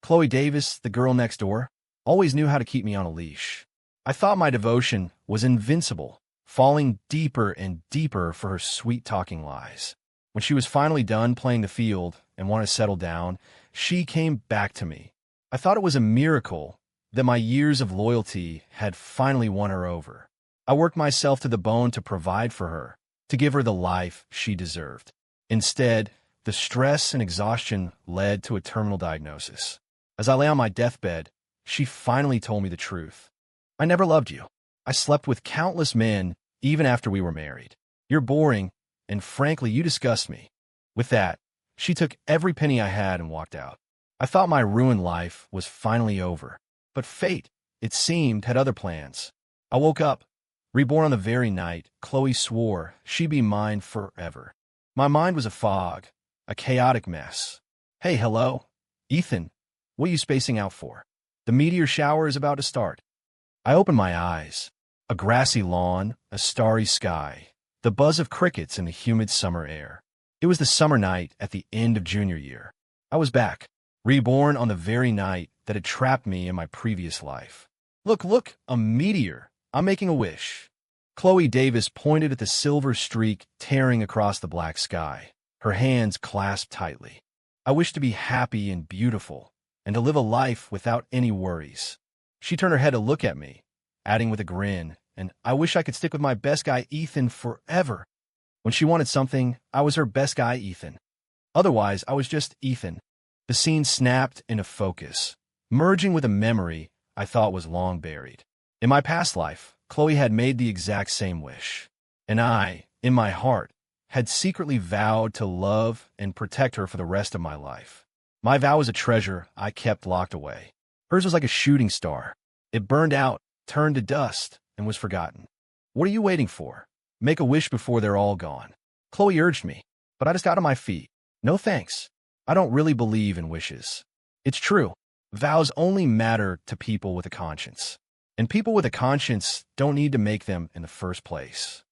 Chloe Davis, the girl next door, always knew how to keep me on a leash. I thought my devotion was invincible, falling deeper and deeper for her sweet-talking lies. When she was finally done playing the field and wanted to settle down, she came back to me. I thought it was a miracle that my years of loyalty had finally won her over. I worked myself to the bone to provide for her, to give her the life she deserved. Instead, the stress and exhaustion led to a terminal diagnosis. As I lay on my deathbed, she finally told me the truth. I never loved you. I slept with countless men even after we were married. You're boring, and frankly, you disgust me. With that, she took every penny I had and walked out. I thought my ruined life was finally over, but fate, it seemed, had other plans. I woke up, reborn on the very night Chloe swore she'd be mine forever. My mind was a fog, a chaotic mess. Hey, hello, Ethan, what are you spacing out for? The meteor shower is about to start. I opened my eyes. A grassy lawn, a starry sky, the buzz of crickets in the humid summer air. It was the summer night at the end of junior year. I was back, reborn on the very night that had trapped me in my previous life. Look, a meteor. I'm making a wish. Chloe Davis pointed at the silver streak tearing across the black sky, her hands clasped tightly. I wish to be happy and beautiful, and to live a life without any worries. She turned her head to look at me, adding with a grin, and I wish I could stick with my best guy Ethan forever. When she wanted something, I was her best guy Ethan. Otherwise, I was just Ethan. The scene snapped into focus, merging with a memory I thought was long buried. In my past life, Chloe had made the exact same wish, and I, in my heart, had secretly vowed to love and protect her for the rest of my life. My vow was a treasure I kept locked away. Hers was like a shooting star. It burned out, turned to dust, and was forgotten. What are you waiting for? Make a wish before they're all gone. Chloe urged me, but I just got on my feet. No thanks. I don't really believe in wishes. It's true. Vows only matter to people with a conscience. And people with a conscience don't need to make them in the first place.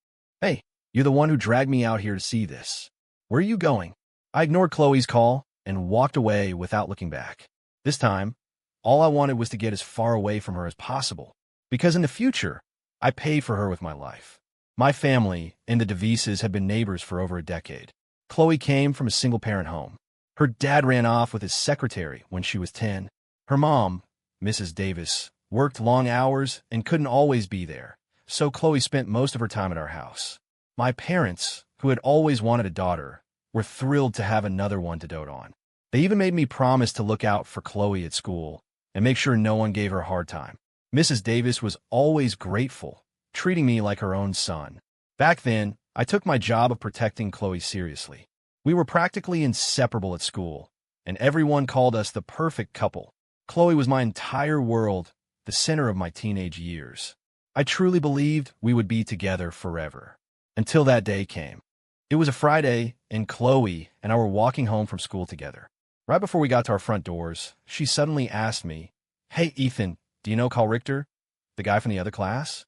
Hey, you're the one who dragged me out here to see this. Where are you going? I ignored Chloe's call and walked away without looking back. This time, all I wanted was to get as far away from her as possible, because in the future, I paid for her with my life. My family and the Devises had been neighbors for over a decade. Chloe came from a single-parent home. Her dad ran off with his secretary when she was 10. Her mom, Mrs. Davis, worked long hours and couldn't always be there, so Chloe spent most of her time at our house. My parents, who had always wanted a daughter, were thrilled to have another one to dote on. They even made me promise to look out for Chloe at school and make sure no one gave her a hard time. Mrs. Davis was always grateful, treating me like her own son. Back then, I took my job of protecting Chloe seriously. We were practically inseparable at school, and everyone called us the perfect couple. Chloe was my entire world, the center of my teenage years. I truly believed we would be together forever. Until that day came. It was a Friday, and Chloe and I were walking home from school together. Right before we got to our front doors, she suddenly asked me, "Hey, Ethan, do you know Carl Richter, the guy from the other class?"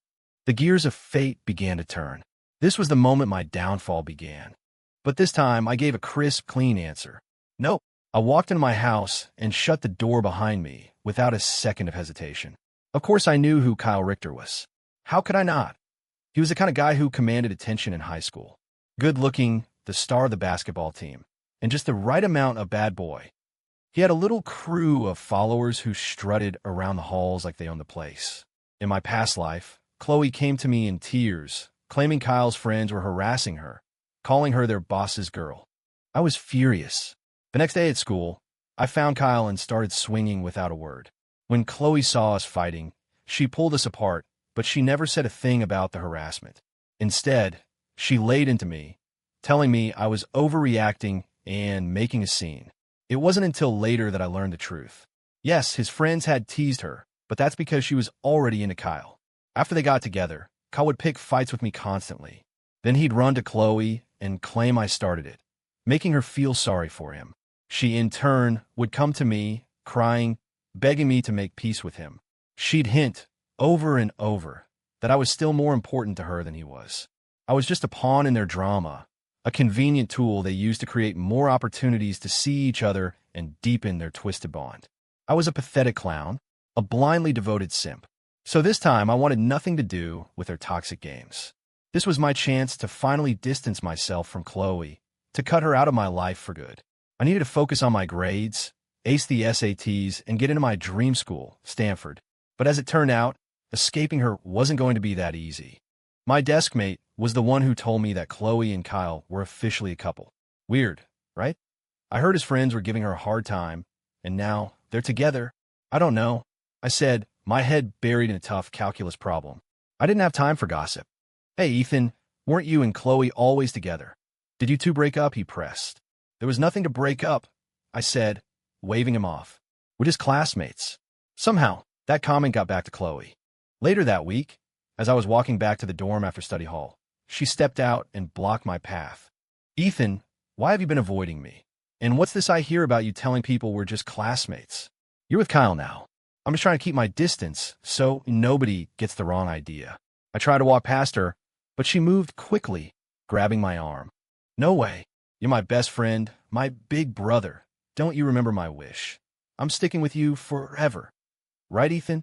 The gears of fate began to turn. This was the moment my downfall began. But this time, I gave a crisp, clean answer. Nope. I walked into my house and shut the door behind me without a second of hesitation. Of course, I knew who Kyle Richter was. How could I not? He was the kind of guy who commanded attention in high school. Good-looking, the star of the basketball team, and just the right amount of bad boy. He had a little crew of followers who strutted around the halls like they owned the place. In my past life, Chloe came to me in tears, claiming Kyle's friends were harassing her, calling her their boss's girl. I was furious. The next day at school, I found Kyle and started swinging without a word. When Chloe saw us fighting, she pulled us apart, but she never said a thing about the harassment. Instead, she laid into me, telling me I was overreacting and making a scene. It wasn't until later that I learned the truth. Yes, his friends had teased her, but that's because she was already into Kyle. After they got together, Kyle would pick fights with me constantly. Then he'd run to Chloe and claim I started it, making her feel sorry for him. She, in turn, would come to me, crying, begging me to make peace with him. She'd hint, over and over, that I was still more important to her than he was. I was just a pawn in their drama, a convenient tool they used to create more opportunities to see each other and deepen their twisted bond. I was a pathetic clown, a blindly devoted simp. So this time I wanted nothing to do with their toxic games. This was my chance to finally distance myself from Chloe, to cut her out of my life for good. I needed to focus on my grades, ace the SATs, and get into my dream school, Stanford. But as it turned out, escaping her wasn't going to be that easy. My desk mate was the one who told me that Chloe and Kyle were officially a couple. Weird, right? I heard his friends were giving her a hard time, and now they're together. I don't know, I said, my head buried in a tough calculus problem. I didn't have time for gossip. Hey, Ethan, weren't you and Chloe always together? Did you two break up? He pressed. There was nothing to break up, I said, waving him off. We're just classmates. Somehow, that comment got back to Chloe. Later that week, as I was walking back to the dorm after study hall, she stepped out and blocked my path. Ethan, why have you been avoiding me? And what's this I hear about you telling people we're just classmates? You're with Kyle now. I'm just trying to keep my distance so nobody gets the wrong idea. I tried to walk past her, but she moved quickly, grabbing my arm. No way. You're my best friend, my big brother. Don't you remember my wish? I'm sticking with you forever. Right, Ethan?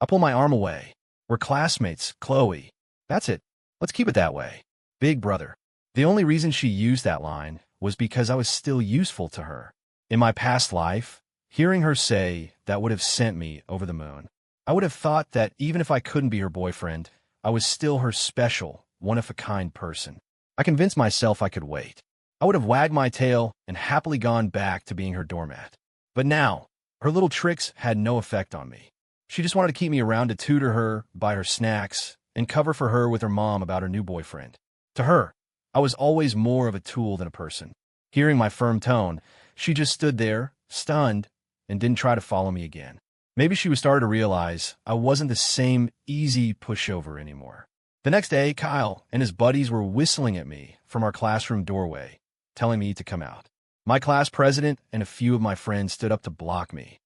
I pull my arm away. We're classmates, Chloe. That's it. Let's keep it that way. Big brother. The only reason she used that line was because I was still useful to her. In my past life, hearing her say that would have sent me over the moon. I would have thought that even if I couldn't be her boyfriend, I was still her special, one-of-a-kind person. I convinced myself I could wait. I would have wagged my tail and happily gone back to being her doormat. But now, her little tricks had no effect on me. She just wanted to keep me around to tutor her, buy her snacks, and cover for her with her mom about her new boyfriend. To her, I was always more of a tool than a person. Hearing my firm tone, she just stood there, stunned, and didn't try to follow me again. Maybe she was starting to realize I wasn't the same easy pushover anymore. The next day, Kyle and his buddies were whistling at me from our classroom doorway, telling me to come out. My class president and a few of my friends stood up to block me.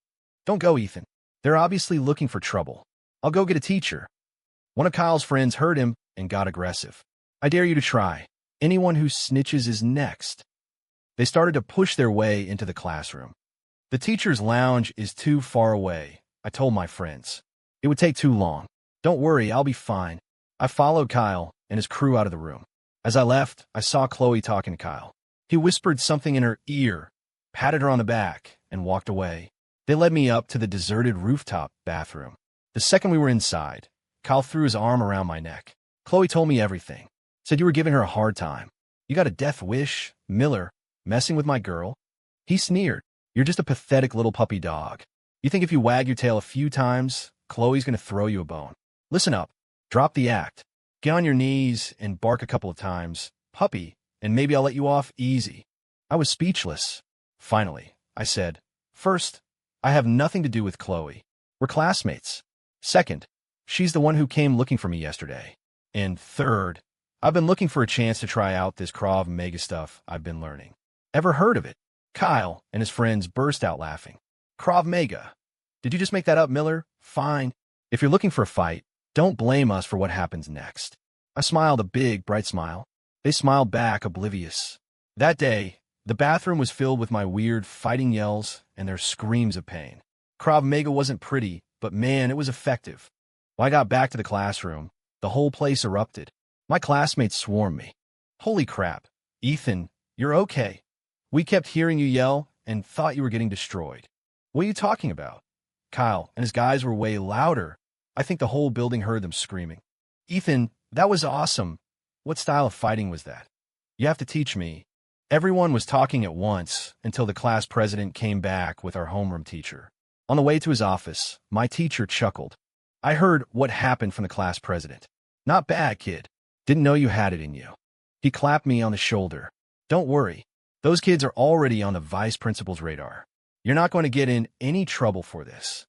Don't go, Ethan. They're obviously looking for trouble. I'll go get a teacher. One of Kyle's friends heard him and got aggressive. I dare you to try. Anyone who snitches is next. They started to push their way into the classroom. The teacher's lounge is too far away, I told my friends. It would take too long. Don't worry, I'll be fine. I followed Kyle and his crew out of the room. As I left, I saw Chloe talking to Kyle. He whispered something in her ear, patted her on the back, and walked away. They led me up to the deserted rooftop bathroom. The second we were inside, Kyle threw his arm around my neck. Chloe told me everything. Said you were giving her a hard time. You got a death wish, Miller, messing with my girl. He sneered. You're just a pathetic little puppy dog. You think if you wag your tail a few times, Chloe's going to throw you a bone. Listen up. Drop the act. Get on your knees and bark a couple of times. Puppy, and maybe I'll let you off easy. I was speechless. Finally, I said, first, I have nothing to do with Chloe. We're classmates. Second, she's the one who came looking for me yesterday. And third, I've been looking for a chance to try out this Krav Maga stuff I've been learning. Ever heard of it? Kyle and his friends burst out laughing. Krav Maga. Did you just make that up, Miller? Fine. If you're looking for a fight, don't blame us for what happens next. I smiled a big, bright smile. They smiled back, oblivious. That day, the bathroom was filled with my weird fighting yells and their screams of pain. Krav Maga wasn't pretty, but man, it was effective. When I got back to the classroom, the whole place erupted. My classmates swarmed me. Holy crap. Ethan, you're okay. We kept hearing you yell and thought you were getting destroyed. What are you talking about? Kyle and his guys were way louder. I think the whole building heard them screaming. Ethan, that was awesome. What style of fighting was that? You have to teach me. Everyone was talking at once until the class president came back with our homeroom teacher. On the way to his office, my teacher chuckled. I heard what happened from the class president. Not bad, kid. Didn't know you had it in you. He clapped me on the shoulder. Don't worry. Those kids are already on the vice principal's radar. You're not going to get in any trouble for this.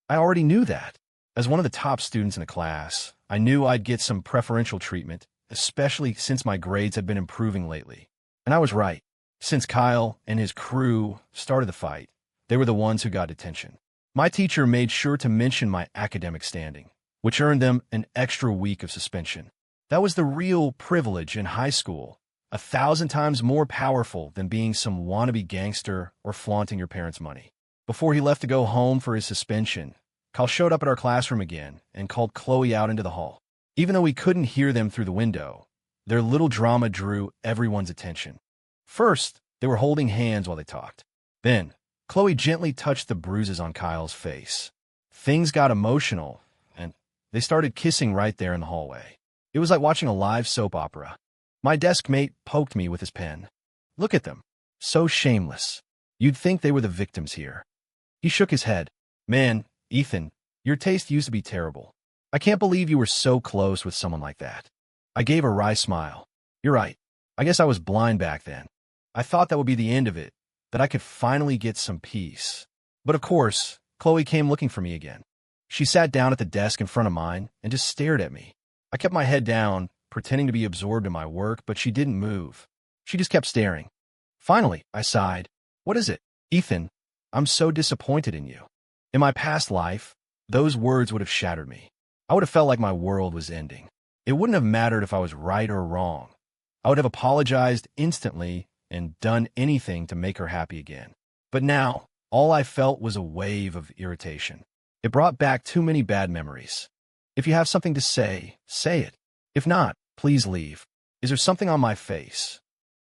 I already knew that. As one of the top students in the class, I knew I'd get some preferential treatment, especially since my grades had been improving lately. And I was right. Since Kyle and his crew started the fight, they were the ones who got detention. My teacher made sure to mention my academic standing, which earned them an extra week of suspension. That was the real privilege in high school, 1,000 times more powerful than being some wannabe gangster or flaunting your parents' money. Before he left to go home for his suspension, Kyle showed up at our classroom again and called Chloe out into the hall. Even though we couldn't hear them through the window, their little drama drew everyone's attention. First, they were holding hands while they talked. Then, Chloe gently touched the bruises on Kyle's face. Things got emotional, and they started kissing right there in the hallway. It was like watching a live soap opera. My desk mate poked me with his pen. Look at them. So shameless. You'd think they were the victims here. He shook his head. Man, Ethan, your taste used to be terrible. I can't believe you were so close with someone like that. I gave a wry smile. You're right. I guess I was blind back then. I thought that would be the end of it, that I could finally get some peace. But of course, Chloe came looking for me again. She sat down at the desk in front of mine and just stared at me. I kept my head down, pretending to be absorbed in my work, but she didn't move. She just kept staring. Finally, I sighed. What is it? Ethan, I'm so disappointed in you. In my past life, those words would have shattered me. I would have felt like my world was ending. It wouldn't have mattered if I was right or wrong. I would have apologized instantly and done anything to make her happy again. But now, all I felt was a wave of irritation. It brought back too many bad memories. If you have something to say it. If not, please leave. Is there something on my face?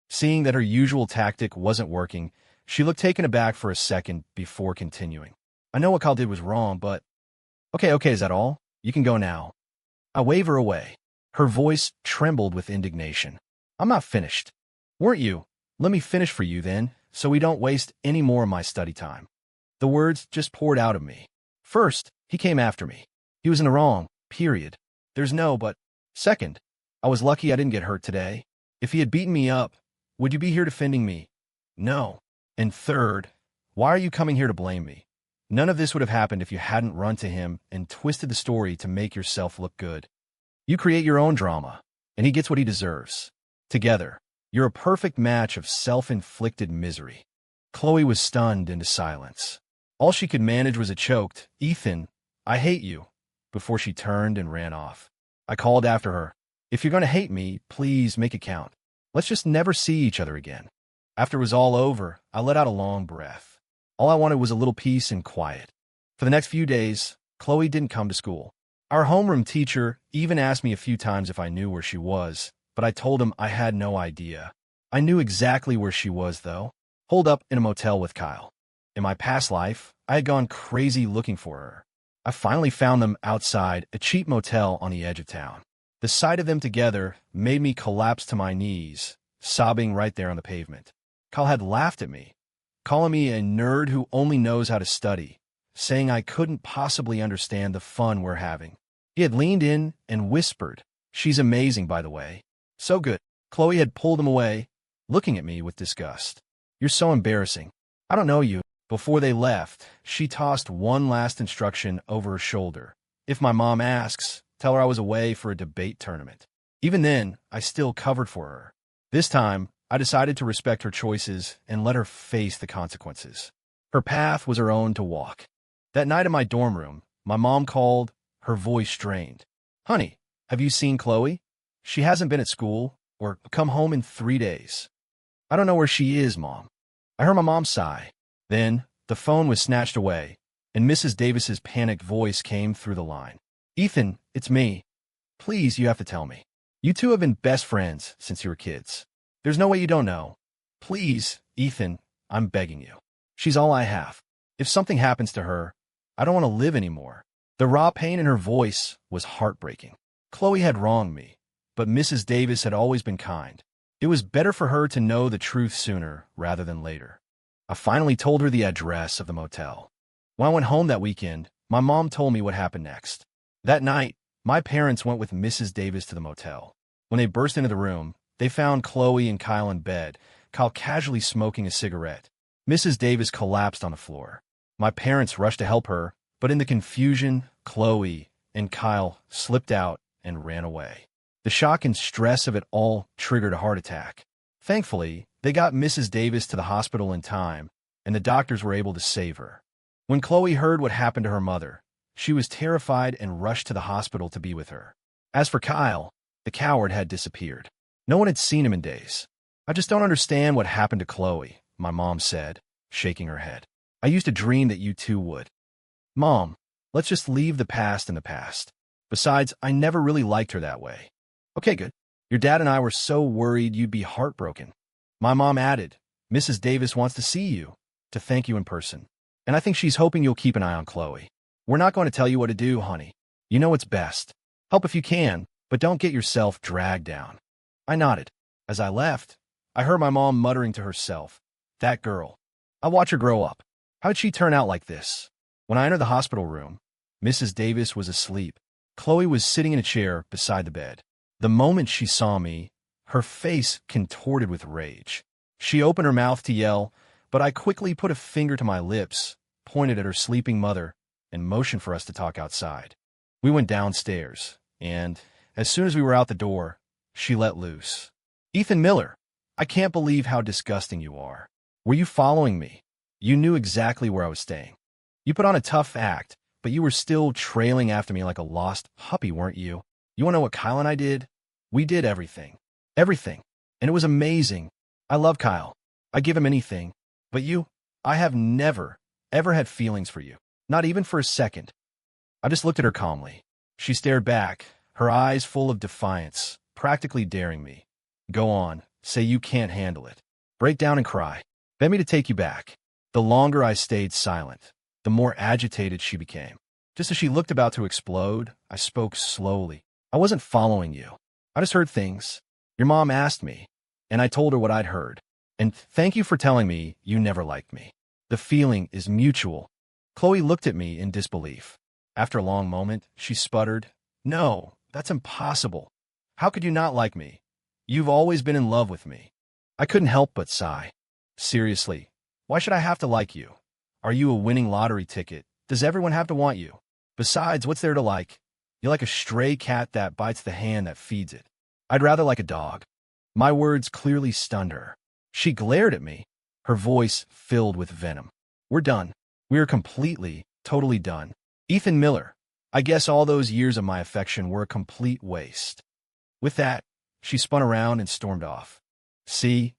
Seeing that her usual tactic wasn't working, she looked taken aback for a second before continuing. I know what Kyle did was wrong, but... Okay, is that all? You can go now. I wave her away. Her voice trembled with indignation. I'm not finished. Weren't you? Let me finish for you then, so we don't waste any more of my study time. The words just poured out of me. First, he came after me. He was in the wrong, period. There's no but. Second, I was lucky I didn't get hurt today. If he had beaten me up, would you be here defending me? No. And third, why are you coming here to blame me? None of this would have happened if you hadn't run to him and twisted the story to make yourself look good. You create your own drama, and he gets what he deserves. Together, you're a perfect match of self-inflicted misery. Chloe was stunned into silence. All she could manage was a choked, Ethan, I hate you, before she turned and ran off. I called after her. If you're going to hate me, please make it count. Let's just never see each other again. After it was all over, I let out a long breath. All I wanted was a little peace and quiet. For the next few days, Chloe didn't come to school. Our homeroom teacher even asked me a few times if I knew where she was, but I told him I had no idea. I knew exactly where she was, though. Holed up in a motel with Kyle. In my past life, I had gone crazy looking for her. I finally found them outside a cheap motel on the edge of town. The sight of them together made me collapse to my knees, sobbing right there on the pavement. Kyle had laughed at me, calling me a nerd who only knows how to study, saying I couldn't possibly understand the fun we're having. He had leaned in and whispered, "She's amazing, by the way." So good. Chloe had pulled him away, looking at me with disgust. "You're so embarrassing. I don't know you." Before they left, she tossed one last instruction over her shoulder. If my mom asks, tell her I was away for a debate tournament. Even then, I still covered for her. This time, I decided to respect her choices and let her face the consequences. Her path was her own to walk. That night in my dorm room, my mom called, her voice strained. "Honey, have you seen Chloe? She hasn't been at school or come home in 3 days." "I don't know where she is, Mom." I heard my mom sigh. Then, the phone was snatched away, and Mrs. Davis's panicked voice came through the line. "Ethan, it's me. Please, you have to tell me. You two have been best friends since you were kids. There's no way you don't know. Please, Ethan, I'm begging you. She's all I have. If something happens to her, I don't want to live anymore." The raw pain in her voice was heartbreaking. Chloe had wronged me, but Mrs. Davis had always been kind. It was better for her to know the truth sooner rather than later. I finally told her the address of the motel. When I went home that weekend, my mom told me what happened next. That night, my parents went with Mrs. Davis to the motel. When they burst into the room, they found Chloe and Kyle in bed, Kyle casually smoking a cigarette. Mrs. Davis collapsed on the floor. My parents rushed to help her, but in the confusion, Chloe and Kyle slipped out and ran away. The shock and stress of it all triggered a heart attack. Thankfully, they got Mrs. Davis to the hospital in time, and the doctors were able to save her. When Chloe heard what happened to her mother, she was terrified and rushed to the hospital to be with her. As for Kyle, the coward had disappeared. No one had seen him in days. "I just don't understand what happened to Chloe," my mom said, shaking her head. I used to dream that you two would. Mom, let's just leave the past in the past. Besides, I never really liked her that way. Okay, good. Your dad and I were so worried you'd be heartbroken. My mom added, Mrs. Davis wants to see you, to thank you in person. And I think she's hoping you'll keep an eye on Chloe. We're not going to tell you what to do, honey. You know what's best. Help if you can, but don't get yourself dragged down. I nodded. As I left, I heard my mom muttering to herself, that girl. I'll watch her grow up. How'd she turn out like this? When I entered the hospital room, Mrs. Davis was asleep. Chloe was sitting in a chair beside the bed. The moment she saw me, her face contorted with rage. She opened her mouth to yell, but I quickly put a finger to my lips, pointed at her sleeping mother, and motioned for us to talk outside. We went downstairs, and as soon as we were out the door, she let loose. Ethan Miller, I can't believe how disgusting you are. Were you following me? You knew exactly where I was staying. You put on a tough act, but you were still trailing after me like a lost puppy, weren't you? You want to know what Kyle and I did? We did everything. Everything. And it was amazing. I love Kyle. I give him anything. But you, I have never, ever had feelings for you. Not even for a second. I just looked at her calmly. She stared back, her eyes full of defiance, practically daring me. Go on, say you can't handle it. Break down and cry. Beg me to take you back. The longer I stayed silent, the more agitated she became. Just as she looked about to explode, I spoke slowly. I wasn't following you. I just heard things. Your mom asked me, and I told her what I'd heard. And thank you for telling me you never liked me. The feeling is mutual. Chloe looked at me in disbelief. After a long moment, she sputtered, No, that's impossible. How could you not like me? You've always been in love with me. I couldn't help but sigh. Seriously, why should I have to like you? Are you a winning lottery ticket? Does everyone have to want you? Besides, what's there to like? You're like a stray cat that bites the hand that feeds it. I'd rather like a dog. My words clearly stunned her. She glared at me, her voice filled with venom. We're done. We're completely, totally done. Ethan Miller, I guess all those years of my affection were a complete waste. With that, she spun around and stormed off. See,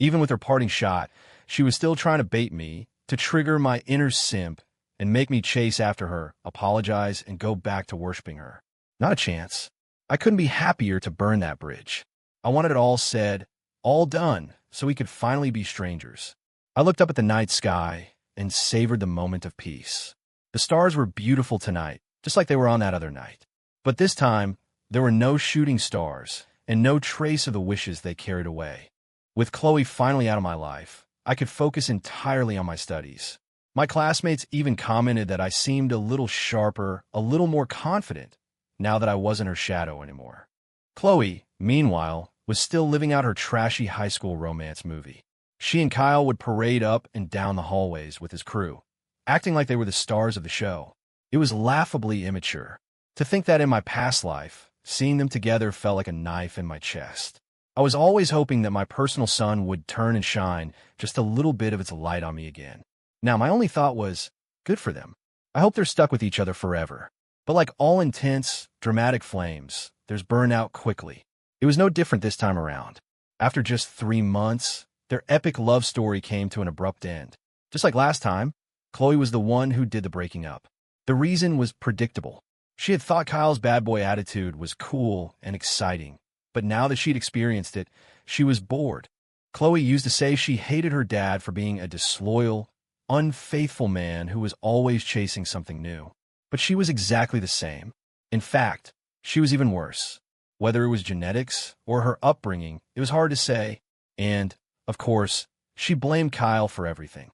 even with her parting shot, she was still trying to bait me, to trigger my inner simp and make me chase after her, apologize, and go back to worshiping her. Not a chance. I couldn't be happier to burn that bridge. I wanted it all said, all done, so we could finally be strangers. I looked up at the night sky and savored the moment of peace. The stars were beautiful tonight, just like they were on that other night. But this time, there were no shooting stars and no trace of the wishes they carried away. With Chloe finally out of my life, I could focus entirely on my studies. My classmates even commented that I seemed a little sharper, a little more confident, now that I wasn't her shadow anymore. Chloe, meanwhile, was still living out her trashy high school romance movie. She and Kyle would parade up and down the hallways with his crew, acting like they were the stars of the show. It was laughably immature. To think that in my past life, seeing them together felt like a knife in my chest. I was always hoping that my personal sun would turn and shine just a little bit of its light on me again. Now, my only thought was, good for them. I hope they're stuck with each other forever. But like all intense, dramatic flames, there's burnout quickly. It was no different this time around. After just 3 months, their epic love story came to an abrupt end. Just like last time, Chloe was the one who did the breaking up. The reason was predictable. She had thought Kyle's bad boy attitude was cool and exciting, but now that she'd experienced it, she was bored. Chloe used to say she hated her dad for being a disloyal, unfaithful man who was always chasing something new. But she was exactly the same. In fact, she was even worse. Whether it was genetics or her upbringing, it was hard to say. And, of course, she blamed Kyle for everything.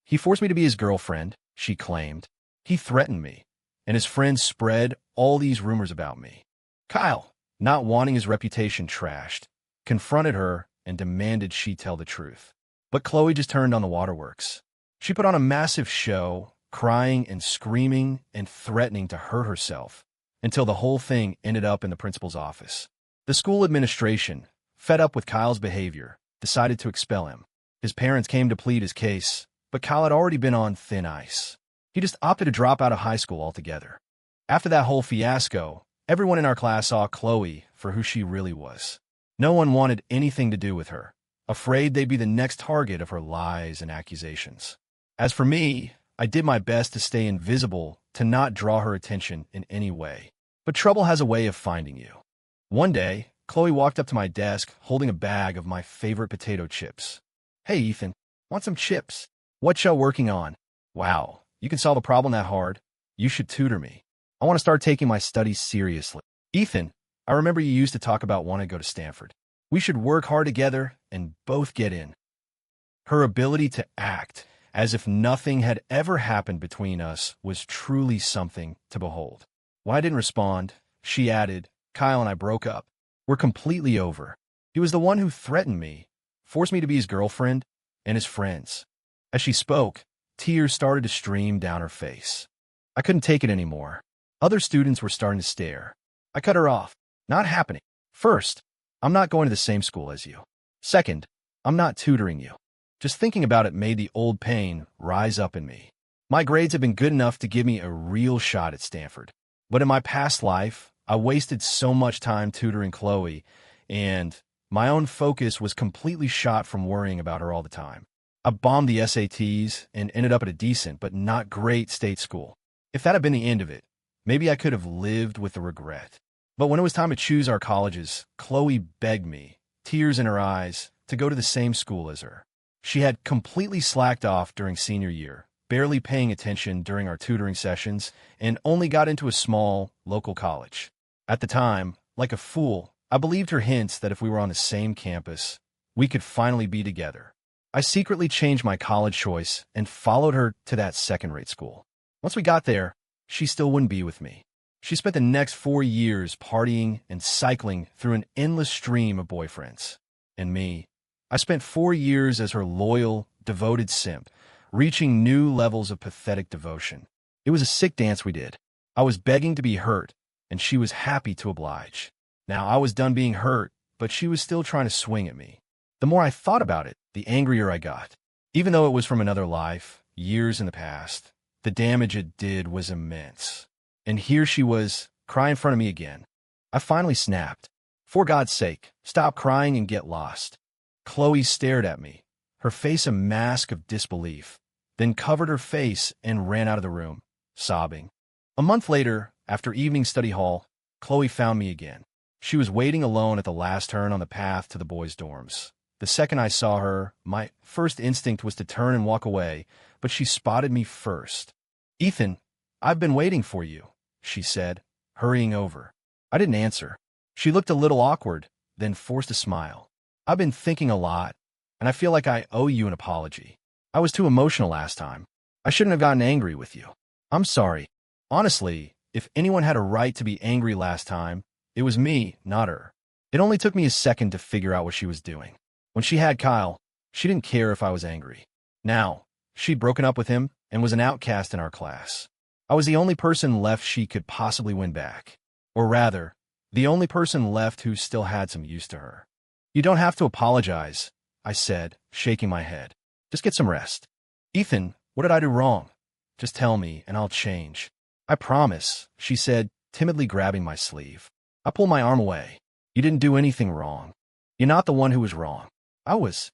He forced me to be his girlfriend, she claimed. He threatened me, and his friends spread all these rumors about me. Kyle, not wanting his reputation trashed, confronted her and demanded she tell the truth. But Chloe just turned on the waterworks. She put on a massive show, crying and screaming and threatening to hurt herself, until the whole thing ended up in the principal's office. The school administration, fed up with Kyle's behavior, decided to expel him. His parents came to plead his case, but Kyle had already been on thin ice. He just opted to drop out of high school altogether. After that whole fiasco, everyone in our class saw Chloe for who she really was. No one wanted anything to do with her, afraid they'd be the next target of her lies and accusations. As for me, I did my best to stay invisible, to not draw her attention in any way. But trouble has a way of finding you. One day, Chloe walked up to my desk holding a bag of my favorite potato chips. "Hey, Ethan, want some chips? What you working on? Wow, you can solve a problem that hard. You should tutor me. I want to start taking my studies seriously." "Ethan, I remember you used to talk about wanting to go to Stanford. We should work hard together and both get in." Her ability to act as if nothing had ever happened between us was truly something to behold. When I didn't respond, she added, "Kyle and I broke up. We're completely over. He was the one who threatened me, forced me to be his girlfriend, and his friends." As she spoke, tears started to stream down her face. I couldn't take it anymore. Other students were starting to stare. I cut her off. "Not happening. First, I'm not going to the same school as you. Second, I'm not tutoring you." Just thinking about it made the old pain rise up in me. My grades had been good enough to give me a real shot at Stanford. But in my past life, I wasted so much time tutoring Chloe, and my own focus was completely shot from worrying about her all the time. I bombed the SATs and ended up at a decent but not great state school. If that had been the end of it, maybe I could have lived with the regret. But when it was time to choose our colleges, Chloe begged me, tears in her eyes, to go to the same school as her. She had completely slacked off during senior year, barely paying attention during our tutoring sessions, and only got into a small, local college. At the time, like a fool, I believed her hints that if we were on the same campus, we could finally be together. I secretly changed my college choice and followed her to that second-rate school. Once we got there, she still wouldn't be with me. She spent the next 4 years partying and cycling through an endless stream of boyfriends. And me, I spent 4 years as her loyal, devoted simp, reaching new levels of pathetic devotion. It was a sick dance we did. I was begging to be hurt, and she was happy to oblige. Now I was done being hurt, but she was still trying to swing at me. The more I thought about it, the angrier I got. Even though it was from another life, years in the past, the damage it did was immense. And here she was, crying in front of me again. I finally snapped. "For God's sake, stop crying and get lost." Chloe stared at me, her face a mask of disbelief, then covered her face and ran out of the room, sobbing. A month later, after evening study hall, Chloe found me again. She was waiting alone at the last turn on the path to the boys' dorms. The second I saw her, my first instinct was to turn and walk away, but she spotted me first. "Ethan, I've been waiting for you," she said, hurrying over. I didn't answer. She looked a little awkward, then forced a smile. "I've been thinking a lot, and I feel like I owe you an apology. I was too emotional last time. I shouldn't have gotten angry with you. I'm sorry. Honestly, if anyone had a right to be angry last time, it was me, not her." It only took me a second to figure out what she was doing. When she had Kyle, she didn't care if I was angry. Now, she'd broken up with him and was an outcast in our class. I was the only person left she could possibly win back. Or rather, the only person left who still had some use to her. "You don't have to apologize," I said, shaking my head. "Just get some rest." "Ethan, what did I do wrong? Just tell me, and I'll change." "I promise," she said, timidly grabbing my sleeve. I pulled my arm away. "You didn't do anything wrong. You're not the one who was wrong. I was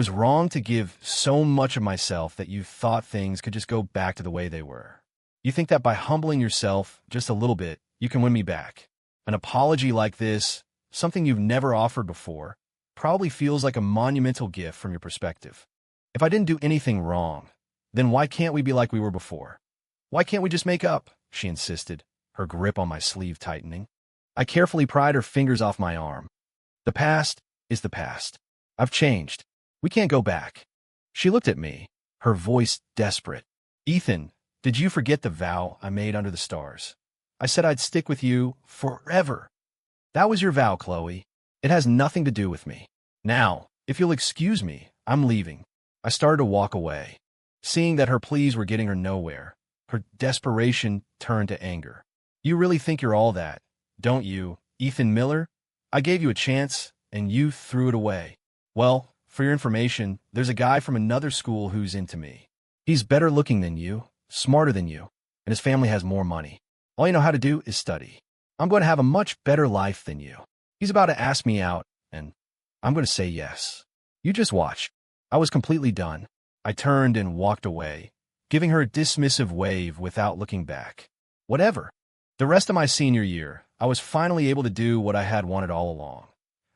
wrong to give so much of myself that you thought things could just go back to the way they were. You think that by humbling yourself just a little bit, you can win me back. An apology like this, something you've never offered before, probably feels like a monumental gift from your perspective. If I didn't do anything wrong, then why can't we be like we were before? Why can't we just make up?" she insisted, her grip on my sleeve tightening. I carefully pried her fingers off my arm. "The past is the past. I've changed. We can't go back." She looked at me, her voice desperate. "Ethan, did you forget the vow I made under the stars? I said I'd stick with you forever." "That was your vow, Chloe. It has nothing to do with me. Now, if you'll excuse me, I'm leaving." I started to walk away. Seeing that her pleas were getting her nowhere, her desperation turned to anger. "You really think you're all that, don't you, Ethan Miller? I gave you a chance, and you threw it away. Well, for your information, there's a guy from another school who's into me. He's better looking than you, smarter than you, and his family has more money. All you know how to do is study. I'm going to have a much better life than you. He's about to ask me out, and I'm going to say yes. You just watch." I was completely done. I turned and walked away, giving her a dismissive wave without looking back. Whatever. The rest of my senior year, I was finally able to do what I had wanted all along.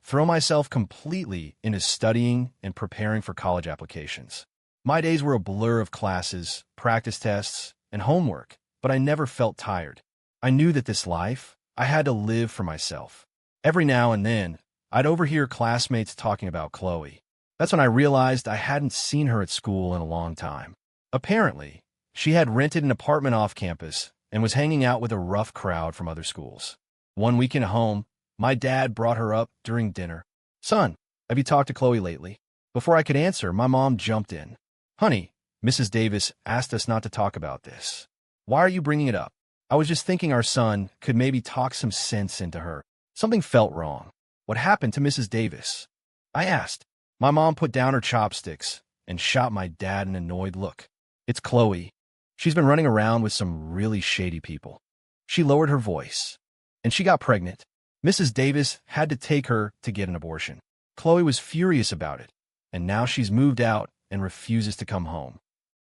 Throw myself completely into studying and preparing for college applications. My days were a blur of classes, practice tests, and homework, but I never felt tired. I knew that this life, I had to live for myself. Every now and then, I'd overhear classmates talking about Chloe. That's when I realized I hadn't seen her at school in a long time. Apparently, she had rented an apartment off campus and was hanging out with a rough crowd from other schools. One weekend at home, my dad brought her up during dinner. "Son, have you talked to Chloe lately?" Before I could answer, my mom jumped in. "Honey, Mrs. Davis asked us not to talk about this. Why are you bringing it up?" I was just thinking our son could maybe talk some sense into her. Something felt wrong. "What happened to Mrs. Davis?" I asked. My mom put down her chopsticks and shot my dad an annoyed look. "It's Chloe. She's been running around with some really shady people." She lowered her voice. "And she got pregnant. Mrs. Davis had to take her to get an abortion. Chloe was furious about it, and now she's moved out and refuses to come home."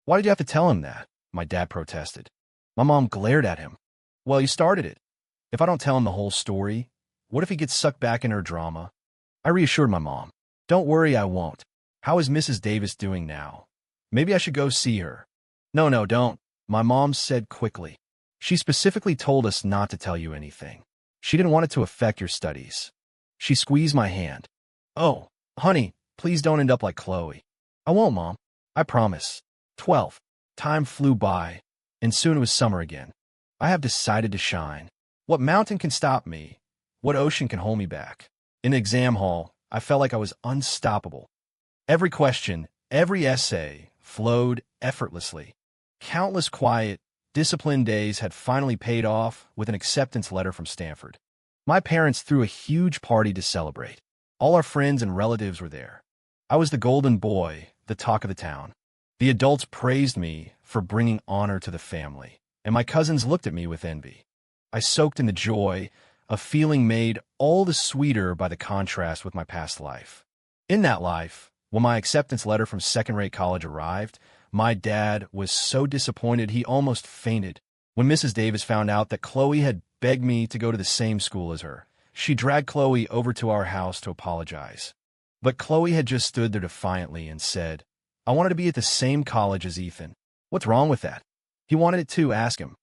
"Why did you have to tell him that?" my dad protested. My mom glared at him. "Well, you started it. If I don't tell him the whole story, what if he gets sucked back in her drama?" I reassured my mom. "Don't worry, I won't. How is Mrs. Davis doing now? Maybe I should go see her." No, don't," my mom said quickly. "She specifically told us not to tell you anything. She didn't want it to affect your studies." She squeezed my hand. "Oh, honey, please don't end up like Chloe." "I won't, Mom. I promise." 12. Time flew by, and soon it was summer again. I have decided to shine. What mountain can stop me? What ocean can hold me back? In the exam hall, I felt like I was unstoppable. Every question, every essay flowed effortlessly. Countless quiet, disciplined days had finally paid off with an acceptance letter from Stanford. My parents threw a huge party to celebrate. All our friends and relatives were there. I was the golden boy, the talk of the town. The adults praised me for bringing honor to the family, and my cousins looked at me with envy. I soaked in the joy, a feeling made all the sweeter by the contrast with my past life. In that life, when my acceptance letter from second-rate college arrived, my dad was so disappointed he almost fainted. When Mrs. Davis found out that Chloe had begged me to go to the same school as her, she dragged Chloe over to our house to apologize. But Chloe had just stood there defiantly and said, "I wanted to be at the same college as Ethan. What's wrong with that? He wanted it too, ask him."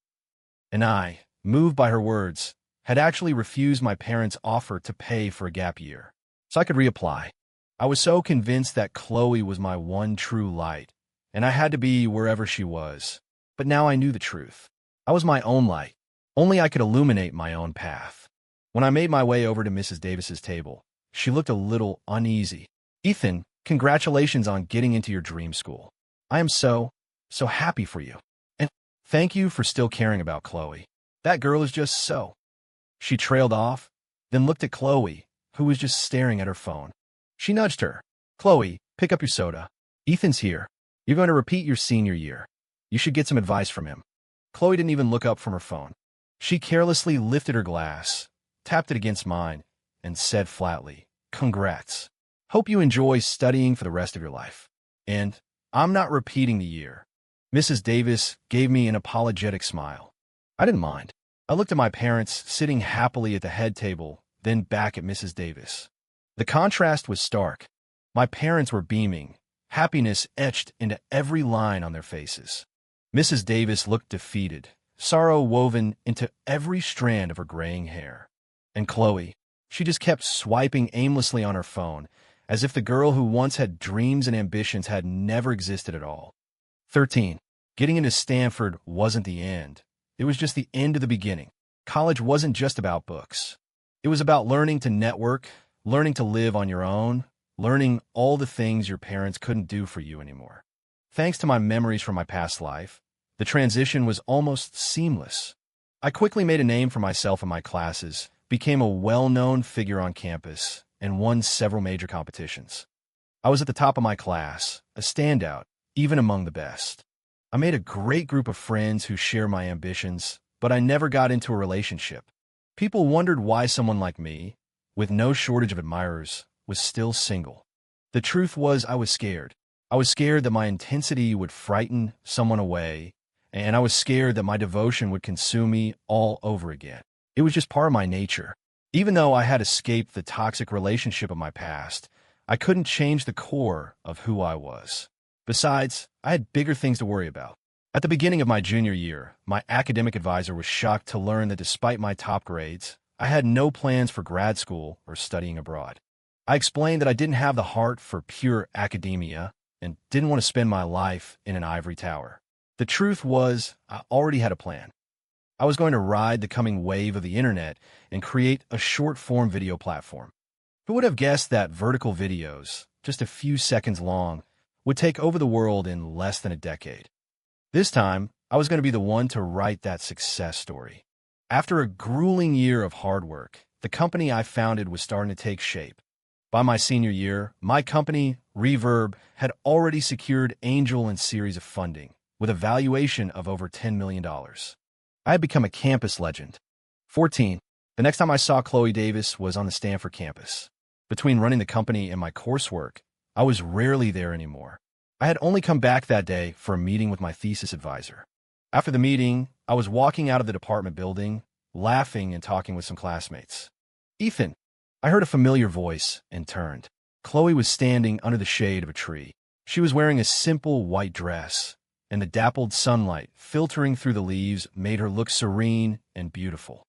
And I, moved by her words, had actually refused my parents' offer to pay for a gap year, so I could reapply. I was so convinced that Chloe was my one true light, and I had to be wherever she was. But now I knew the truth. I was my own light. Only I could illuminate my own path. When I made my way over to Mrs. Davis's table, she looked a little uneasy. "Ethan, congratulations on getting into your dream school. I am so happy for you. And thank you for still caring about Chloe. That girl is just so." She trailed off, then looked at Chloe, who was just staring at her phone. She nudged her. "Chloe, pick up your soda. Ethan's here. You're going to repeat your senior year. You should get some advice from him." Chloe didn't even look up from her phone. She carelessly lifted her glass, tapped it against mine, and said flatly, "Congrats. Hope you enjoy studying for the rest of your life. And I'm not repeating the year." Mrs. Davis gave me an apologetic smile. I didn't mind. I looked at my parents sitting happily at the head table, then back at Mrs. Davis. The contrast was stark. My parents were beaming, happiness etched into every line on their faces. Mrs. Davis looked defeated, sorrow woven into every strand of her graying hair. And Chloe, she just kept swiping aimlessly on her phone, as if the girl who once had dreams and ambitions had never existed at all. 13. Getting into Stanford wasn't the end. It was just the end of the beginning. College wasn't just about books. It was about learning to network, learning to live on your own, learning all the things your parents couldn't do for you anymore. Thanks to my memories from my past life, the transition was almost seamless. I quickly made a name for myself in my classes, became a well-known figure on campus, and won several major competitions. I was at the top of my class, a standout, even among the best. I made a great group of friends who share my ambitions, but I never got into a relationship. People wondered why someone like me, with no shortage of admirers, was still single. The truth was I was scared. I was scared that my intensity would frighten someone away, and I was scared that my devotion would consume me all over again. It was just part of my nature. Even though I had escaped the toxic relationship of my past, I couldn't change the core of who I was. Besides, I had bigger things to worry about. At the beginning of my junior year, my academic advisor was shocked to learn that despite my top grades, I had no plans for grad school or studying abroad. I explained that I didn't have the heart for pure academia and didn't want to spend my life in an ivory tower. The truth was, I already had a plan. I was going to ride the coming wave of the internet and create a short-form video platform. Who would have guessed that vertical videos, just a few seconds long, would take over the world in less than a decade? This time, I was going to be the one to write that success story. After a grueling year of hard work, the company I founded was starting to take shape. By my senior year, my company, Reborn, had already secured angel and series of funding, with a valuation of over $10 million. I had become a campus legend. 14. The next time I saw Chloe Davis was on the Stanford campus. Between running the company and my coursework, I was rarely there anymore. I had only come back that day for a meeting with my thesis advisor. After the meeting, I was walking out of the department building, laughing and talking with some classmates. "Ethan," I heard a familiar voice and turned. Chloe was standing under the shade of a tree. She was wearing a simple white dress, and the dappled sunlight filtering through the leaves made her look serene and beautiful.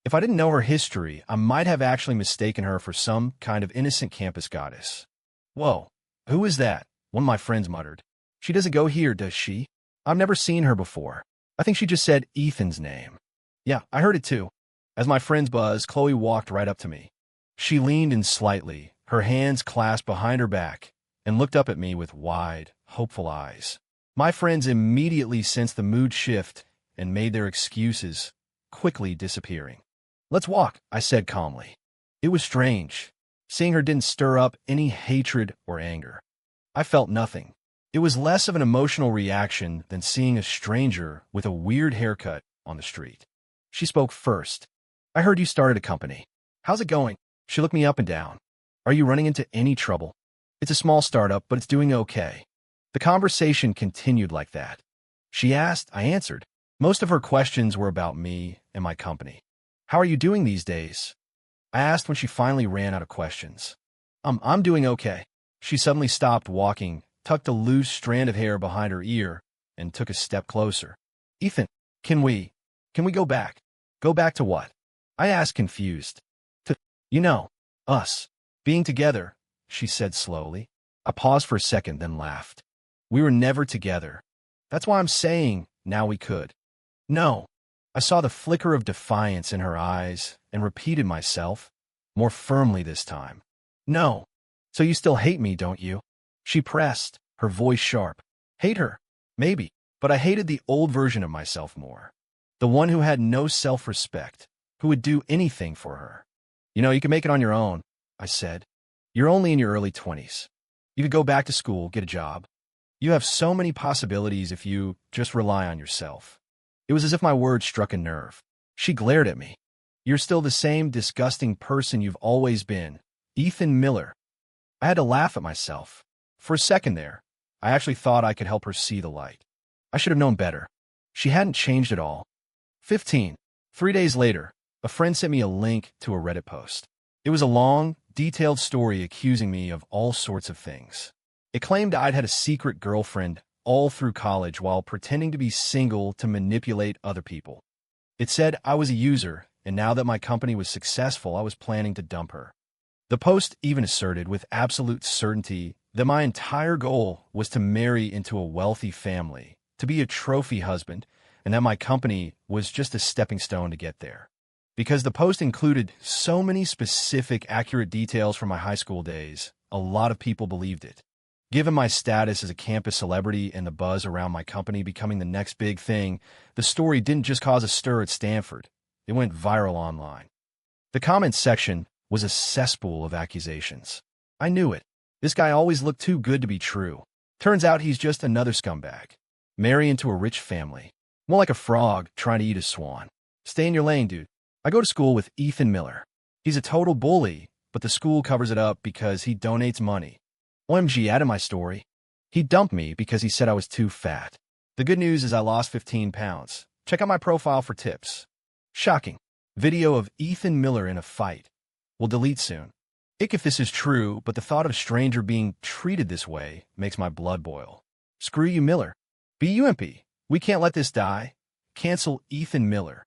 If I didn't know her history, I might have actually mistaken her for some kind of innocent campus goddess. "Whoa, who is that?" one of my friends muttered. "She doesn't go here, does she? I've never seen her before. I think she just said Ethan's name." "Yeah, I heard it too." As my friends buzzed, Chloe walked right up to me. She leaned in slightly, her hands clasped behind her back, and looked up at me with wide, hopeful eyes. My friends immediately sensed the mood shift and made their excuses, quickly disappearing. "Let's walk," I said calmly. It was strange. Seeing her didn't stir up any hatred or anger. I felt nothing. It was less of an emotional reaction than seeing a stranger with a weird haircut on the street. She spoke first. "I heard you started a company. How's it going?" She looked me up and down. "Are you running into any trouble?" "It's a small startup, but it's doing okay." The conversation continued like that. She asked, I answered. Most of her questions were about me and my company. "How are you doing these days?" I asked when she finally ran out of questions. I'm doing okay." She suddenly stopped walking, tucked a loose strand of hair behind her ear, and took a step closer. "Ethan, can we go back?" "Go back to what?" I asked, confused. "To, us. Being together," she said slowly. I paused for a second, then laughed. "We were never together. That's why I'm saying now we could." "No." I saw the flicker of defiance in her eyes and repeated myself, more firmly this time. "No. So you still hate me, don't you?" She pressed, her voice sharp. "Hate her? Maybe. But I hated the old version of myself more. The one who had no self-respect, who would do anything for her." You can make it on your own," I said. "You're only in your early 20s. You could go back to school, get a job. You have so many possibilities if you just rely on yourself." It was as if my words struck a nerve. She glared at me. "You're still the same disgusting person you've always been, Ethan Miller." I had to laugh at myself. For a second there, I actually thought I could help her see the light. I should have known better. She hadn't changed at all. 15. 3 days later, a friend sent me a link to a Reddit post. It was a long, detailed story accusing me of all sorts of things. It claimed I'd had a secret girlfriend all through college while pretending to be single to manipulate other people. It said I was a user, and now that my company was successful, I was planning to dump her. The post even asserted with absolute certainty that my entire goal was to marry into a wealthy family, to be a trophy husband, and that my company was just a stepping stone to get there. Because the post included so many specific, accurate details from my high school days, a lot of people believed it. Given my status as a campus celebrity and the buzz around my company becoming the next big thing, the story didn't just cause a stir at Stanford. It went viral online. The comments section was a cesspool of accusations. I knew it. This guy always looked too good to be true. Turns out he's just another scumbag. Marry into a rich family. More like a frog trying to eat a swan. Stay in your lane, dude. I go to school with Ethan Miller. He's a total bully, but the school covers it up because he donates money. OMG, added my story. He dumped me because he said I was too fat. The good news is I lost 15 pounds. Check out my profile for tips. Shocking. Video of Ethan Miller in a fight. We'll delete soon. Ick if this is true, but the thought of a stranger being treated this way makes my blood boil. Screw you, Miller. BUMP. We can't let this die. Cancel Ethan Miller.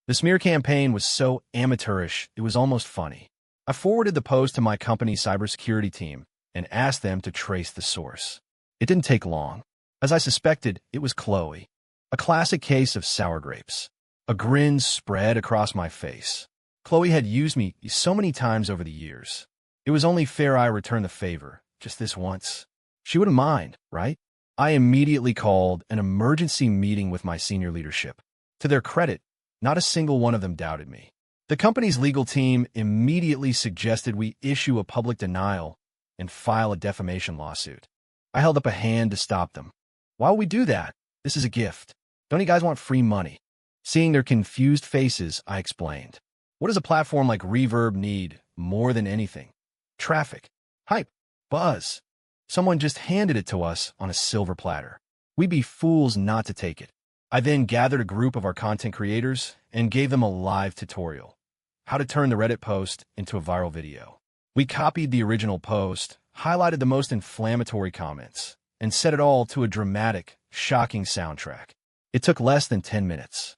The smear campaign was so amateurish, it was almost funny. I forwarded the post to my company's cybersecurity team and asked them to trace the source. It didn't take long. As I suspected, it was Chloe. A classic case of sour grapes. A grin spread across my face. Chloe had used me so many times over the years. It was only fair I return the favor, just this once. She wouldn't mind, right? I immediately called an emergency meeting with my senior leadership. To their credit, not a single one of them doubted me. The company's legal team immediately suggested we issue a public denial and file a defamation lawsuit. I held up a hand to stop them. Why would we do that? This is a gift. Don't you guys want free money? Seeing their confused faces, I explained. What does a platform like Reverb need more than anything? Traffic, hype, buzz. Someone just handed it to us on a silver platter. We'd be fools not to take it. I then gathered a group of our content creators and gave them a live tutorial. How to turn the Reddit post into a viral video. We copied the original post, highlighted the most inflammatory comments, and set it all to a dramatic, shocking soundtrack. It took less than 10 minutes.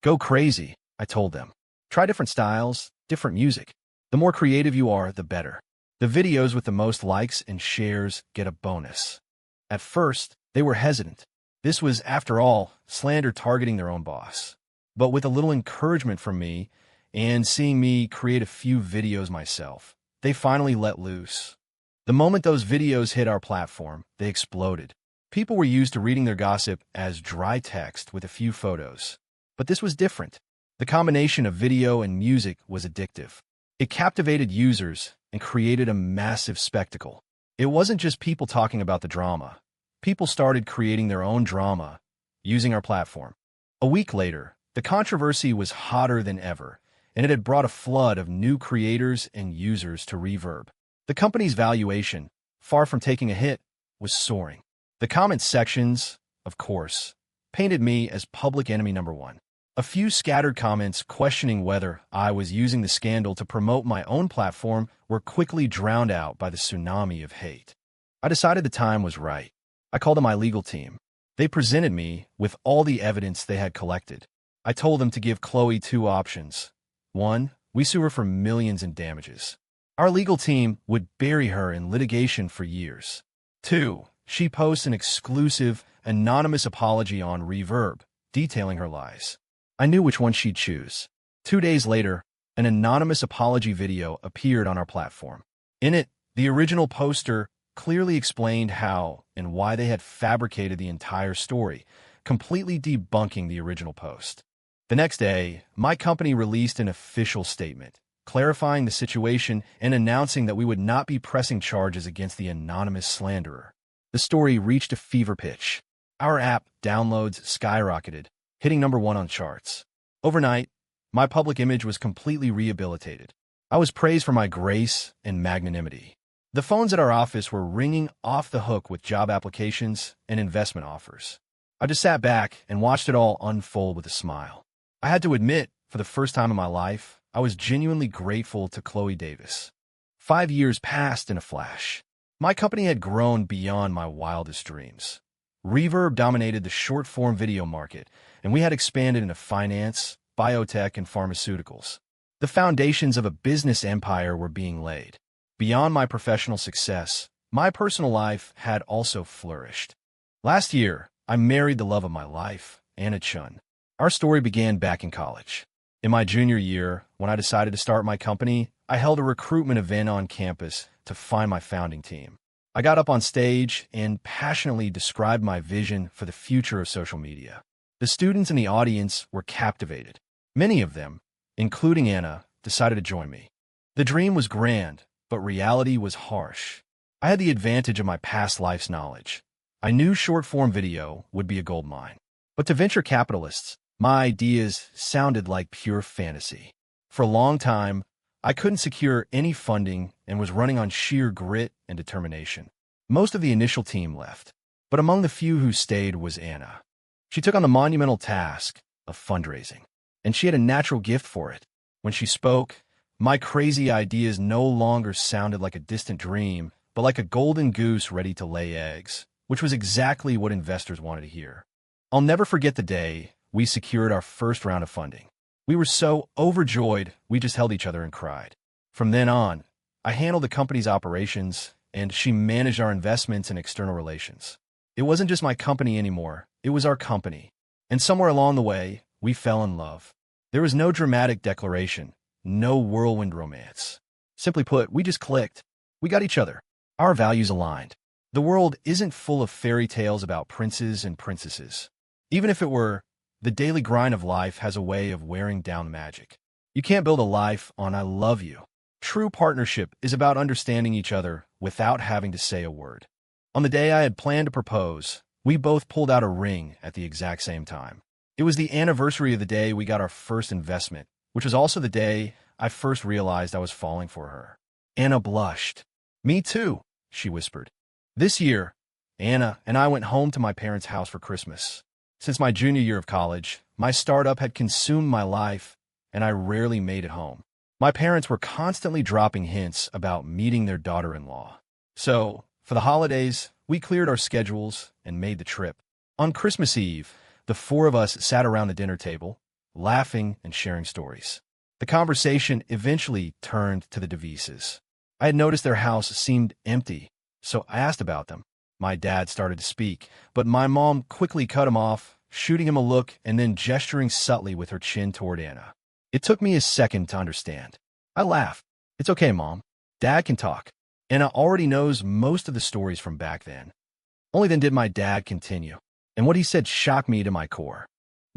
Go crazy, I told them. Try different styles, different music. The more creative you are, the better. The videos with the most likes and shares get a bonus. At first, they were hesitant. This was, after all, slander targeting their own boss. But with a little encouragement from me and seeing me create a few videos myself, they finally let loose. The moment those videos hit our platform, they exploded. People were used to reading their gossip as dry text with a few photos. But this was different. The combination of video and music was addictive. It captivated users and created a massive spectacle. It wasn't just people talking about the drama. People started creating their own drama using our platform. A week later, the controversy was hotter than ever, and it had brought a flood of new creators and users to Reverb. The company's valuation, far from taking a hit, was soaring. The comment sections, of course, painted me as public enemy number one. A few scattered comments questioning whether I was using the scandal to promote my own platform were quickly drowned out by the tsunami of hate. I decided the time was right. I called in my legal team. They presented me with all the evidence they had collected. I told them to give Chloe two options. One, we sue her for millions in damages. Our legal team would bury her in litigation for years. Two, she posts an exclusive, anonymous apology on Reverb, detailing her lies. I knew which one she'd choose. 2 days later, an anonymous apology video appeared on our platform. In it, the original poster clearly explained how and why they had fabricated the entire story, completely debunking the original post. The next day, my company released an official statement, clarifying the situation and announcing that we would not be pressing charges against the anonymous slanderer. The story reached a fever pitch. Our app downloads skyrocketed, hitting number one on charts. Overnight, my public image was completely rehabilitated. I was praised for my grace and magnanimity. The phones at our office were ringing off the hook with job applications and investment offers. I just sat back and watched it all unfold with a smile. I had to admit, for the first time in my life, I was genuinely grateful to Chloe Davis. 5 years passed in a flash. My company had grown beyond my wildest dreams. Reverb dominated the short-form video market, and we had expanded into finance, biotech, and pharmaceuticals. The foundations of a business empire were being laid. Beyond my professional success, my personal life had also flourished. Last year, I married the love of my life, Anna Chun. Our story began back in college. In my junior year, when I decided to start my company, I held a recruitment event on campus to find my founding team. I got up on stage and passionately described my vision for the future of social media. The students in the audience were captivated. Many of them, including Anna, decided to join me. The dream was grand, but reality was harsh. I had the advantage of my past life's knowledge. I knew short-form video would be a goldmine. But to venture capitalists, my ideas sounded like pure fantasy. For a long time, I couldn't secure any funding and was running on sheer grit and determination. Most of the initial team left. But among the few who stayed was Anna. She took on the monumental task of fundraising, and she had a natural gift for it. When she spoke, my crazy ideas no longer sounded like a distant dream, but like a golden goose ready to lay eggs, which was exactly what investors wanted to hear. I'll never forget the day we secured our first round of funding. We were so overjoyed, we just held each other and cried. From then on, I handled the company's operations, and she managed our investments and external relations. It wasn't just my company anymore, it was our company. And somewhere along the way, we fell in love. There was no dramatic declaration, no whirlwind romance. Simply put, we just clicked. We got each other. Our values aligned. The world isn't full of fairy tales about princes and princesses. Even if it were, the daily grind of life has a way of wearing down magic. You can't build a life on "I love you." True partnership is about understanding each other without having to say a word. On the day I had planned to propose, we both pulled out a ring at the exact same time. It was the anniversary of the day we got our first investment, which was also the day I first realized I was falling for her. Anna blushed. "Me too," she whispered. This year, Anna and I went home to my parents' house for Christmas. Since my junior year of college, my startup had consumed my life, and I rarely made it home. My parents were constantly dropping hints about meeting their daughter-in-law. So, for the holidays, we cleared our schedules and made the trip. On Christmas Eve, the four of us sat around the dinner table, laughing and sharing stories. The conversation eventually turned to the Devises. I had noticed their house seemed empty, so I asked about them. My dad started to speak, but my mom quickly cut him off, shooting him a look and then gesturing subtly with her chin toward Anna. It took me a second to understand. I laughed. "It's okay, Mom. Dad can talk. Anna already knows most of the stories from back then." Only then did my dad continue, and what he said shocked me to my core.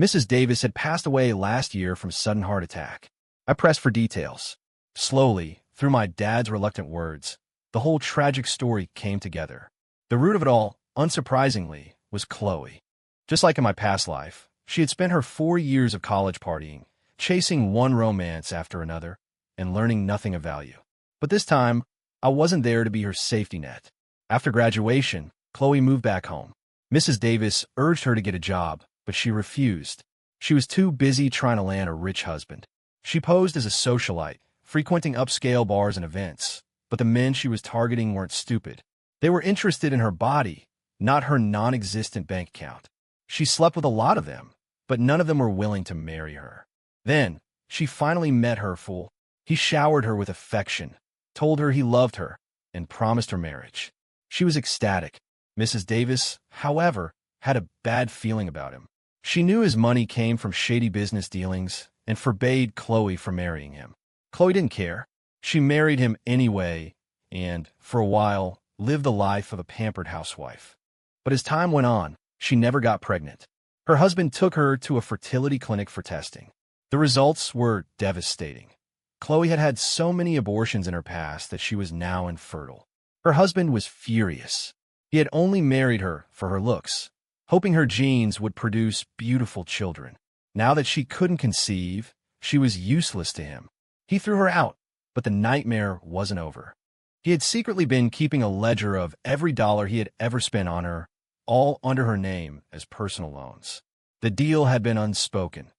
Mrs. Davis had passed away last year from sudden heart attack. I pressed for details. Slowly, through my dad's reluctant words, the whole tragic story came together. The root of it all, unsurprisingly, was Chloe. Just like in my past life, she had spent her 4 years of college partying, chasing one romance after another, and learning nothing of value. But this time, I wasn't there to be her safety net. After graduation, Chloe moved back home. Mrs. Davis urged her to get a job, but she refused. She was too busy trying to land a rich husband. She posed as a socialite, frequenting upscale bars and events, but the men she was targeting weren't stupid. They were interested in her body, not her non-existent bank account. She slept with a lot of them, but none of them were willing to marry her. Then, she finally met her fool. He showered her with affection, told her he loved her, and promised her marriage. She was ecstatic. Mrs. Davis, however, had a bad feeling about him. She knew his money came from shady business dealings and forbade Chloe from marrying him. Chloe didn't care. She married him anyway and, for a while, lived the life of a pampered housewife. But as time went on, she never got pregnant. Her husband took her to a fertility clinic for testing. The results were devastating. Chloe had had so many abortions in her past that she was now infertile. Her husband was furious. He had only married her for her looks, hoping her genes would produce beautiful children. Now that she couldn't conceive, she was useless to him. He threw her out, but the nightmare wasn't over. He had secretly been keeping a ledger of every dollar he had ever spent on her, all under her name as personal loans. The deal had been unspoken.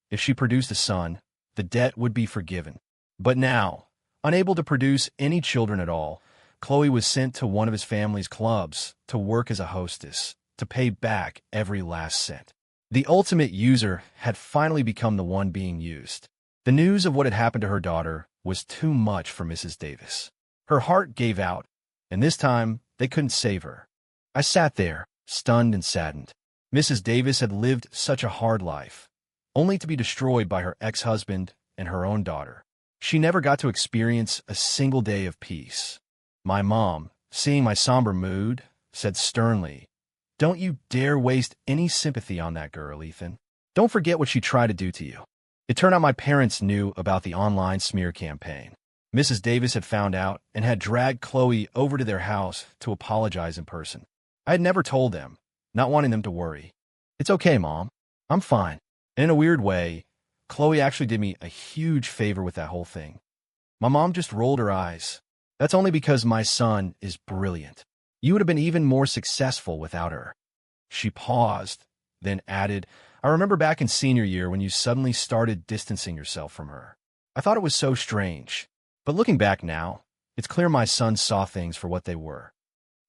If she produced a son, the debt would be forgiven. But now, unable to produce any children at all, Chloe was sent to one of his family's clubs to work as a hostess, to pay back every last cent. The ultimate user had finally become the one being used. The news of what had happened to her daughter was too much for Mrs. Davis. Her heart gave out, and this time they couldn't save her. I sat there, stunned and saddened. Mrs. Davis had lived such a hard life, only to be destroyed by her ex-husband and her own daughter. She never got to experience a single day of peace. My mom, seeing my somber mood, said sternly, "Don't you dare waste any sympathy on that girl, Ethan. Don't forget what she tried to do to you." It turned out my parents knew about the online smear campaign. Mrs. Davis had found out and had dragged Chloe over to their house to apologize in person. I had never told them, not wanting them to worry. "It's okay, Mom. I'm fine." And in a weird way, Chloe actually did me a huge favor with that whole thing. My mom just rolled her eyes. "That's only because my son is brilliant." You would have been even more successful without her." She paused, then added, "I remember back in senior year when you suddenly started distancing yourself from her. I thought it was so strange. But looking back now, it's clear my son saw things for what they were."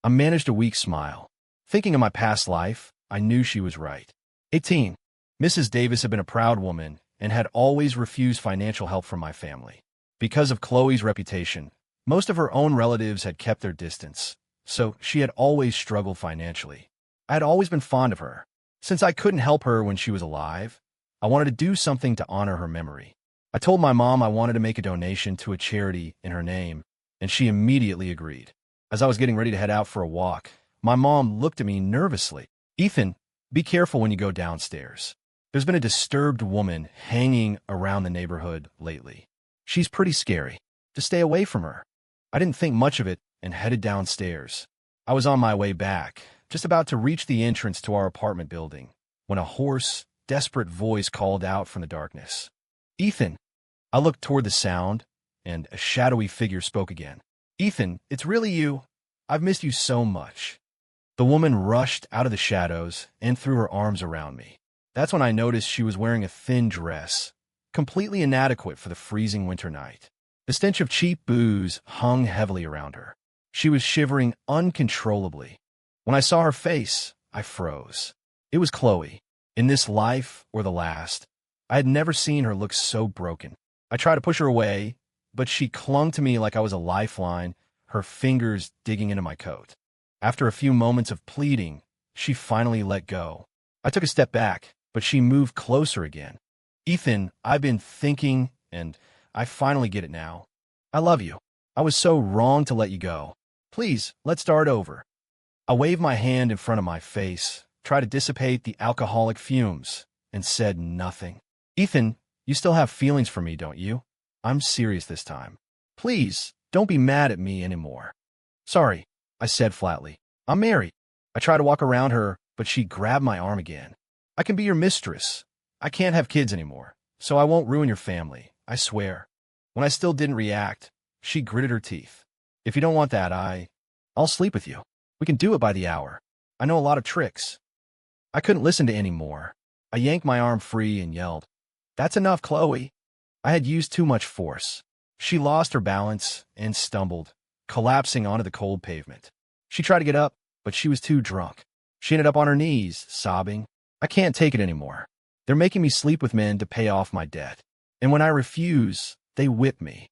I managed a weak smile. Thinking of my past life, I knew she was right. 18. Mrs. Davis had been a proud woman and had always refused financial help from my family. Because of Chloe's reputation, most of her own relatives had kept their distance, so she had always struggled financially. I had always been fond of her. Since I couldn't help her when she was alive, I wanted to do something to honor her memory. I told my mom I wanted to make a donation to a charity in her name, and she immediately agreed. As I was getting ready to head out for a walk, my mom looked at me nervously. "Ethan, be careful when you go downstairs. There's been a disturbed woman hanging around the neighborhood lately. She's pretty scary. Just stay away from her." I didn't think much of it and headed downstairs. I was on my way back, just about to reach the entrance to our apartment building, when a hoarse, desperate voice called out from the darkness. "Ethan." I looked toward the sound, and a shadowy figure spoke again. "Ethan, it's really you. I've missed you so much." The woman rushed out of the shadows and threw her arms around me. That's when I noticed she was wearing a thin dress, completely inadequate for the freezing winter night. The stench of cheap booze hung heavily around her. She was shivering uncontrollably. When I saw her face, I froze. It was Chloe. In this life or the last, I had never seen her look so broken. I tried to push her away, but she clung to me like I was a lifeline, her fingers digging into my coat. After a few moments of pleading, she finally let go. I took a step back, but she moved closer again. "Ethan, I've been thinking, and I finally get it now. I love you. I was so wrong to let you go. Please, let's start over." I waved my hand in front of my face, tried to dissipate the alcoholic fumes, and said nothing. "Ethan, you still have feelings for me, don't you? I'm serious this time. Please, don't be mad at me anymore." "Sorry," I said flatly. "I'm married." I tried to walk around her, but she grabbed my arm again. "I can be your mistress. I can't have kids anymore, so I won't ruin your family, I swear." When I still didn't react, she gritted her teeth. "If you don't want that, I'll sleep with you. We can do it by the hour. I know a lot of tricks." I couldn't listen to any more. I yanked my arm free and yelled, "That's enough, Chloe." I had used too much force. She lost her balance and stumbled, collapsing onto the cold pavement. She tried to get up, but she was too drunk. She ended up on her knees, sobbing, "I can't take it anymore. They're making me sleep with men to pay off my debt. And when I refuse, they whip me."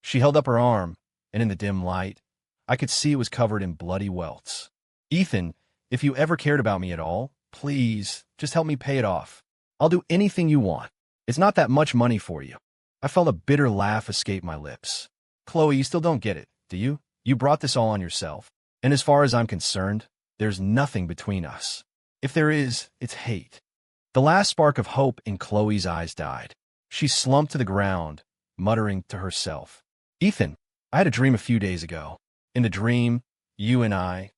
She held up her arm, and in the dim light, I could see it was covered in bloody welts. "Ethan, if you ever cared about me at all, please, just help me pay it off. I'll do anything you want. It's not that much money for you." I felt a bitter laugh escape my lips. "Chloe, you still don't get it, do you? You brought this all on yourself. And as far as I'm concerned, there's nothing between us. If there is, it's hate." The last spark of hope in Chloe's eyes died. She slumped to the ground, muttering to herself. "Ethan, I had a dream a few days ago. In the dream, you and I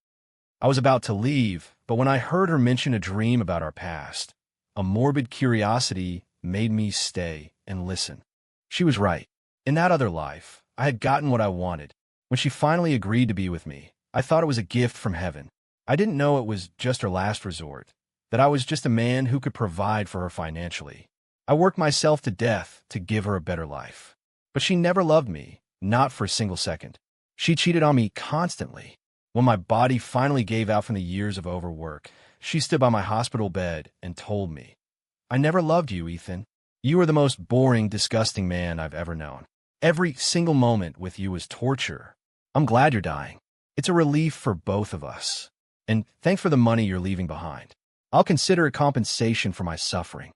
was about to leave, but when I heard her mention a dream about our past, a morbid curiosity made me stay and listen. She was right. In that other life, I had gotten what I wanted. When she finally agreed to be with me, I thought it was a gift from heaven. I didn't know it was just her last resort, that I was just a man who could provide for her financially. I worked myself to death to give her a better life. But she never loved me, not for a single second. She cheated on me constantly. When my body finally gave out from the years of overwork, she stood by my hospital bed and told me, "I never loved you, Ethan. You are the most boring, disgusting man I've ever known. Every single moment with you is torture. I'm glad you're dying. It's a relief for both of us. And thanks for the money you're leaving behind. I'll consider it compensation for my suffering."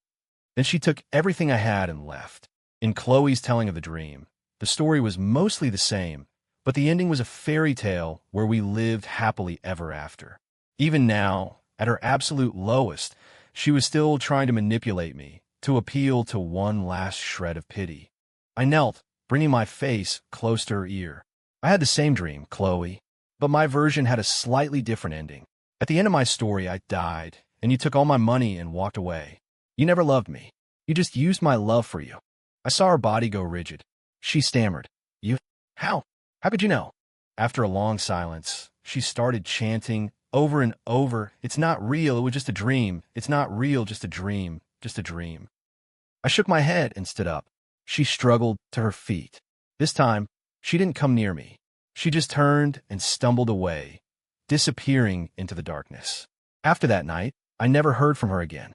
Then she took everything I had and left. In Chloe's telling of the dream, the story was mostly the same, but the ending was a fairy tale where we lived happily ever after. Even now, at her absolute lowest, she was still trying to manipulate me, to appeal to one last shred of pity. I knelt, bringing my face close to her ear. "I had the same dream, Chloe, but my version had a slightly different ending. At the end of my story, I died, and you took all my money and walked away. You never loved me. You just used my love for you." I saw her body go rigid. She stammered, "You? How? How could you know?" After a long silence, she started chanting over and over, "It's not real, it was just a dream. It's not real, just a dream, just a dream." I shook my head and stood up. She struggled to her feet. This time, she didn't come near me. She just turned and stumbled away, disappearing into the darkness. After that night, I never heard from her again.